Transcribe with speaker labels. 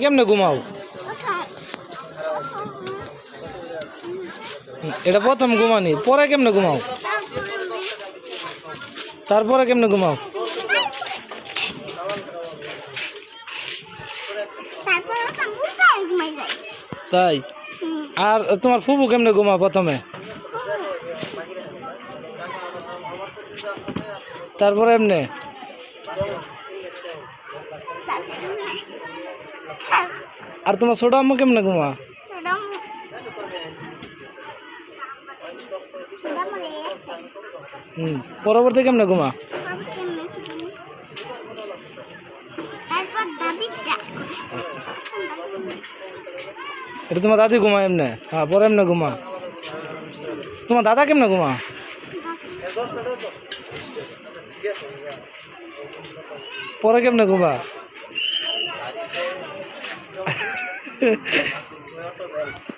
Speaker 1: কেমনে ঘুমাও? এটা প্রথম ঘুমানি, পরে কেমনে ঘুমাও? তারপরে কেমনে ঘুমাও? তাই? আর তোমার ফুফু কেমনে ঘুমাও প্রথমে? তারপরে এমনে? আর তোমার ছোট আম্মু কেমনে ঘুমা? পরবর্তী কেমনে ঘুমা? এটা তোমার দাদি ঘুমা এমনে? হ্যাঁ, পরে এমনে ঘুমা। তোমার দাদা কেমনে ঘুমা? পরে কেমনে ঘুমা?